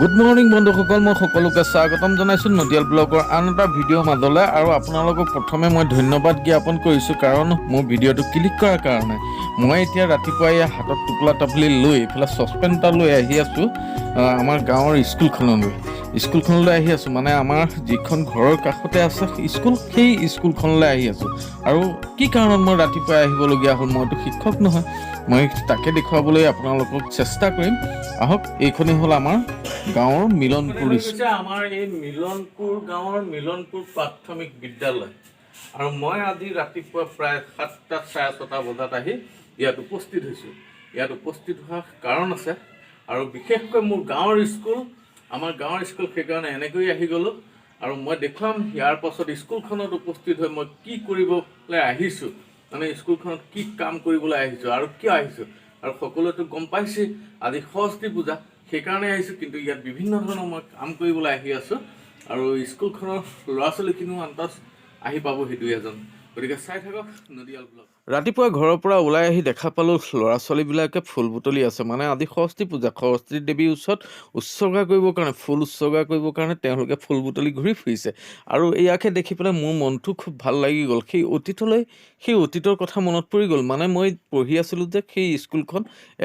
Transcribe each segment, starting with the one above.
Good morning বন্ধুসকল, মই সকলোকে স্বাগতম জনাইছোঁ নদিয়াল ব্লগৰ আন এটা ভিডিঅ'ৰ মাজলৈ। আৰু আপোনালোকক প্ৰথমে মই ধন্যবাদ জ্ঞাপন কৰিছোঁ, কাৰণ মোৰ ভিডিঅ'টো ক্লিক কৰাৰ কাৰণে। মই এতিয়া ৰাতিপুৱাই হাতত টোপোলা টাপলি লৈ এইফালে চচপেন এটা লৈ আহি আছোঁ আমাৰ গাঁৱৰ স্কুলখনলৈ আহি আছোঁ। মানে আমাৰ যিখন ঘৰৰ কাষতে আছে স্কুল, সেই স্কুলখনলৈ আহি আছোঁ। আৰু কি কাৰণত মই ৰাতিপুৱাই আহিবলগীয়া হ'ল, মইতো শিক্ষক নহয়, মই তাকে দেখুৱাবলৈ আপোনালোকক চেষ্টা কৰিম। আহক, এইখনেই হ'ল আমাৰ গাঁৱৰ মিলনপুৰ। আমাৰ এই মিলনপুৰ গাঁৱৰ মিলনপুৰ প্ৰাথমিক বিদ্যালয়। আৰু মই আজি ৰাতিপুৱা প্ৰায় 7টা চাৰে 6টা বজাত আহি ইয়াত উপস্থিত হৈছোঁ। ইয়াত উপস্থিত হোৱাৰ কাৰণ আছে, আৰু বিশেষকৈ মোৰ গাঁৱৰ স্কুল, আমাৰ গাঁৱৰ স্কুল, সেইকাৰণে এনেকৈ আহি গ'লোঁ। আৰু মই দেখুৱাম ইয়াৰ পাছত স্কুলখনত উপস্থিত হৈ মই কি কৰিবলৈ আহিছোঁ, মানে স্কুলখনত কি কাম কৰিবলৈ আহিছোঁ আৰু কিয় আহিছোঁ। আৰু সকলোৱেতো গম পাইছে আজি সৰস্বতী পূজা, সেইকাৰণে আহিছোঁ। কিন্তু ইয়াত বিভিন্ন ধৰণৰ মই কাম কৰিবলৈ আহি আছোঁ, আৰু স্কুলখনৰ ল'ৰা ছোৱালীখিনিও আন্তাজ আহি পাবহি 2-এজন। গতিকে চাই থাকক নদিয়াল ব্লগ। ৰাতিপুৱা ঘৰৰ পৰা ওলাই আহি দেখা পালোঁ ল'ৰা ছোৱালীবিলাকে ফুল বুটলি আছে। মানে আজি সৰস্বতী পূজা, সৰস্বতী দেৱীৰ ওচৰত উৎসৰ্গা কৰিবৰ কাৰণে, ফুল উৎসৰ্গা কৰিবৰ কাৰণে তেওঁলোকে ফুল বুটলি ঘূৰি ফুৰিছে। আৰু ইয়াকে দেখি পেলাই মোৰ মনটো খুব ভাল লাগি গ'ল। সেই অতীতৰ কথা মনত পৰি গ'ল। মানে মই পঢ়ি আছিলোঁ যে সেই স্কুলখন,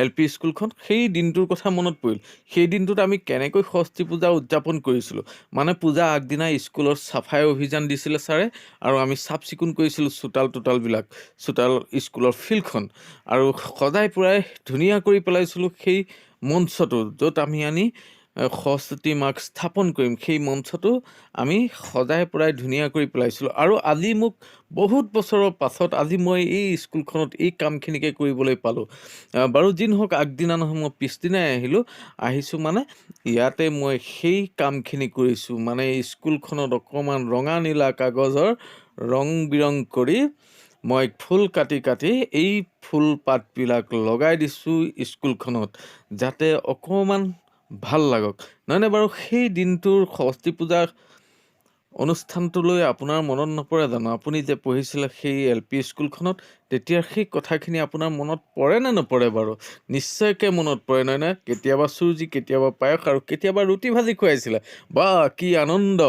LP স্কুলখন, সেই দিনটোৰ কথা মনত পৰিল। সেই দিনটোত আমি কেনেকৈ সৰস্বতী পূজা উদযাপন কৰিছিলোঁ। মানে পূজা আগদিনা স্কুলৰ চাফাই অভিযান দিছিলে ছাৰে, আৰু আমি চাফ চিকুণ কৰিছিলোঁ চোতালবিলাক, স্কুলৰ ফিল্ডখন, আৰু সদায় পূৰাই ধুনীয়া কৰি পেলাইছিলোঁ সেই মঞ্চটো, য'ত আমি সৰস্বতী মাক স্থাপন কৰিম। সেই মঞ্চটো আমি সদায় পূৰাই ধুনীয়া কৰি পেলাইছিলোঁ। আৰু আজি মোক বহুত বছৰৰ পাছত আজি মই এই স্কুলখনত এই কামখিনিকে কৰিবলৈ পালোঁ। বাৰু যি নহওক, আগদিনা নহয়, মই পিছদিনাই আহিছোঁ। মানে ইয়াতে মই সেই কামখিনি কৰিছোঁ। মানে স্কুলখনত অকণমান ৰঙা নীলা কাগজৰ ৰং বিৰং কৰি মই ফুল কাটি এই ফুল পাতবিলাক লগাই দিছোঁ স্কুলখনত, যাতে অকণমান ভাল লাগক, নহয়নে বাৰু? সেই দিনটোৰ সৰস্বতী পূজাৰ অনুষ্ঠানটোলৈ আপোনাৰ মনত নপৰে জানো? আপুনি যে পঢ়িছিলে সেই LP স্কুলখনত, তেতিয়া সেই কথাখিনি আপোনাৰ মনত পৰে নে নপৰে বাৰু? নিশ্চয়কৈ মনত পৰে, নহয়নে? কেতিয়াবা চুজি, কেতিয়াবা পায়স, আৰু কেতিয়াবা ৰুটি ভাজি খুৱাইছিলে। বা কি আনন্দ!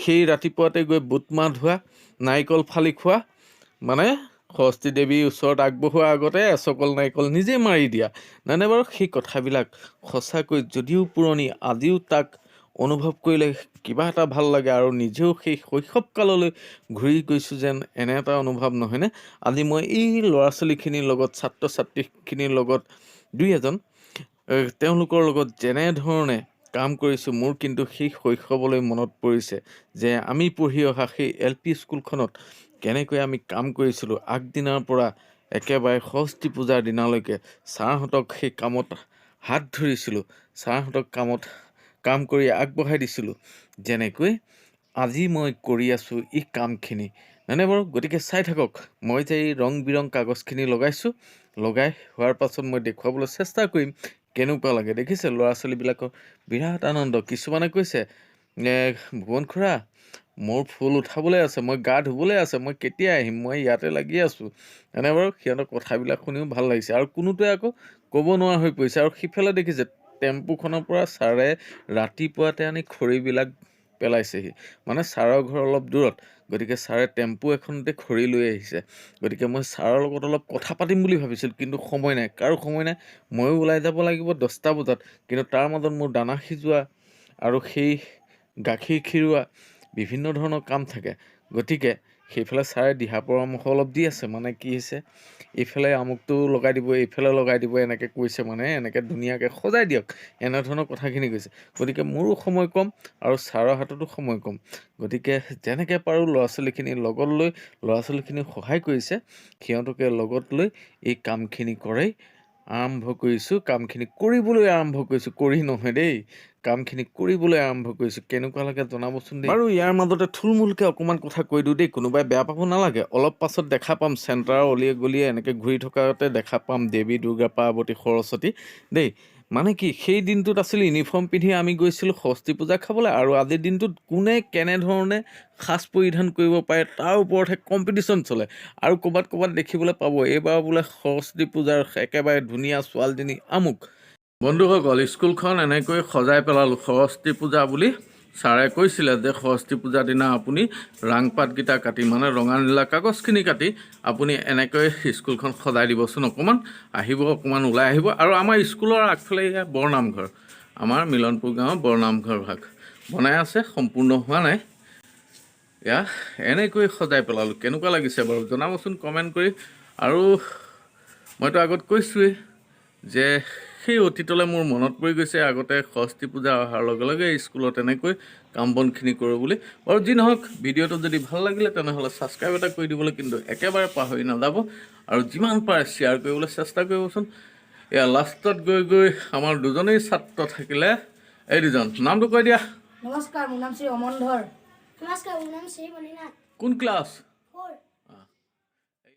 সেই ৰাতিপুৱাতে গৈ বুট মাহ ধোৱা, নাৰিকল ফালি খোৱা, মানে সৰস্বতী দেৱীৰ ওচৰত আগবঢ়োৱাৰ আগতে এচকল নাৰিকল নিজে মাৰি দিয়া, নহয়নে বাৰু? সেই কথাবিলাক সঁচাকৈ যদিও পুৰণি, আজিও তাক অনুভৱ কৰিলে কিবা এটা ভাল লাগে, আৰু নিজেও সেই শৈশৱকাললৈ ঘূৰি গৈছোঁ যেন এনে এটা অনুভৱ, নহয়নে? আজি মই এই ল'ৰা ছোৱালীখিনিৰ লগত, ছাত্ৰ ছাত্ৰীখিনিৰ লগত, 2-এজন তেওঁলোকৰ লগত যেনেধৰণে কাম কৰিছোঁ, মোৰ কিন্তু সেই শৈশৱলৈ মনত পৰিছে যে আমি পঢ়ি অহা সেই LP স্কুলখনত কেনেকৈ আমি কাম কৰিছিলোঁ। আগদিনাৰ পৰা একেবাৰে সৰস্বতী পূজাৰ দিনালৈকে ছাৰহঁতক সেই কামত হাত ধৰিছিলোঁ, ছাৰহঁতক কাম কৰি আগবঢ়াই দিছিলোঁ, যেনেকৈ আজি মই কৰি আছোঁ এই কামখিনি, নহয়নে বাৰু? গতিকে চাই থাকক, মই যে এই ৰং বিৰং কাগজখিনি লগাই হোৱাৰ পাছত মই দেখুৱাবলৈ চেষ্টা কৰিম কেনেকুৱা লাগে। দেখিছে ল'ৰা ছোৱালীবিলাকৰ বিৰাট আনন্দ। কিছুমানে কৈছে, ভুৱন খুৰা, মোৰ ফুল উঠাবলৈ আছে, মই গা ধুবলৈ আছে, মই কেতিয়া আহিম, মই ইয়াতে লাগি আছোঁ, এনে বাৰু? সিহঁতৰ কথাবিলাক শুনিও ভাল লাগিছে। আৰু কোনোটোৱে আকৌ ক'ব নোৱাৰা হৈ পৰিছে। আৰু সিফালে দেখিছে টেম্পুখনৰ পৰা ছাৰে ৰাতিপুৱাতে আনি খৰিবিলাক পেলাইছেহি। মানে ছাৰৰ ঘৰ অলপ দূৰত, গতিকে ছাৰে টেম্পু এখনতে খৰি লৈ আহিছে। গতিকে মই ছাৰৰ লগত অলপ কথা পাতিম বুলি ভাবিছিলোঁ, কিন্তু সময় নাই, কাৰো সময় নাই। ময়ো ওলাই যাব লাগিব 10টা বজাত, কিন্তু তাৰ মাজত মোৰ দানা সিজোৱা আৰু সেই গাখীৰ খিৰোৱা বিভিন্ন ধৰণৰ কাম থাকে। গতিকে সেইফালে ছাৰে দিহা পৰামৰ্শ অলপ দি আছে। মানে কি হৈছে, এইফালে আমুকটো লগাই দিব, এইফালে লগাই দিব, এনেকৈ কৈছে, মানে এনেকৈ ধুনীয়াকৈ সজাই দিয়ক, এনেধৰণৰ কথাখিনি কৈছে। গতিকে মোৰো সময় কম, আৰু ছাৰৰ হাততো সময় কম। গতিকে যেনেকৈ পাৰোঁ ল'ৰা ছোৱালীখিনি লগত লৈ, ল'ৰা ছোৱালীখিনি সহায় কৰিছে, সিহঁতকে লগত লৈ এই কামখিনি আৰম্ভ কৰিছোঁ। কামখিনি কৰিবলৈ আৰম্ভ কৰিছোঁ, কৰি নহয় দেই, কামখিনি কৰিবলৈ আৰম্ভ কৰিছোঁ। কেনেকুৱা লাগে জনাবচোন দেই। বাৰু ইয়াৰ মাজতে থুলমূলকৈ অকণমান কথা কৈ দিওঁ দেই, কোনোবাই বেয়া পাব নালাগে। অলপ পাছত দেখা পাম চেণ্টাৰৰ অলিয়ে গলিয়ে এনেকৈ ঘূৰি থকাতে দেখা পাম দেৱী, দুৰ্গা, পাৰ্বতী, সৰস্বতী দেই। মানে কি, সেই দিনটোত আছিল ইউনিফৰ্ম পিন্ধি আমি গৈছিলোঁ সৰস্বতী পূজা খাবলৈ, আৰু আজিৰ দিনটোত কোনে কেনেধৰণে সাজ পৰিধান কৰিব পাৰে তাৰ ওপৰতহে কম্পিটিশ্যন চলে। আৰু ক'ৰবাত দেখিবলৈ পাব, এইবাৰ বোলে সৰস্বতী পূজাৰ একেবাৰে ধুনীয়া ছোৱালীজনী আমুক, বন্ধুসকল, স্কুলখন এনেকৈ সজাই পেলালোঁ সৰস্বতী পূজা বুলি। ছাৰে কৈছিলে যে সৰস্বতী পূজাৰ দিনা আপুনি ৰাংপাতকেইটা কাটি মানে ৰঙা নীলা কাগজখিনি কাটি আপুনি এনেকৈ স্কুলখন সজাই দিবচোন, অকণমান আহিব, অকণমান ওলাই আহিব। আৰু আমাৰ স্কুলৰ আগফালে এয়া বৰনামঘৰ, আমাৰ মিলনপুৰ গাঁৱৰ বৰনামঘৰ ভাগ বনাই আছে, সম্পূৰ্ণ হোৱা নাই। এয়া এনেকৈ সজাই পেলালোঁ। কেনেকুৱা লাগিছে বাৰু জনাবচোন কমেণ্ট কৰি। আৰু মইতো আগত কৈছোঁৱেই যে সেই অতীতলৈ মোৰ মনত পৰি গৈছে, আগতে সৰস্বতী পূজা অহাৰ লগে লগে স্কুলত এনেকৈ কাম বনখিনি কৰোঁ বুলি। আৰু যি নহওক, ভিডিঅ'টো যদি ভাল লাগিলে তেনেহ'লে ছাবস্ক্ৰাইব এটা কৰি দিবলৈ কিন্তু একেবাৰে পাহৰি নাযাব। আৰু যিমান পাৰে শ্বেয়াৰ কৰিবলৈ চেষ্টা কৰিবচোন। এয়া লাষ্টত গৈ গৈ আমাৰ দুজনেই ছাত্ৰ থাকিলে, এই দুজন নামটো কৈ দিয়া। নমস্কাৰ, মোৰ নাম শ্ৰী অমন ধৰ। নমস্কাৰ, মোৰ নাম শ্ৰী মণিনাথ। কোন ক্লাছ? 4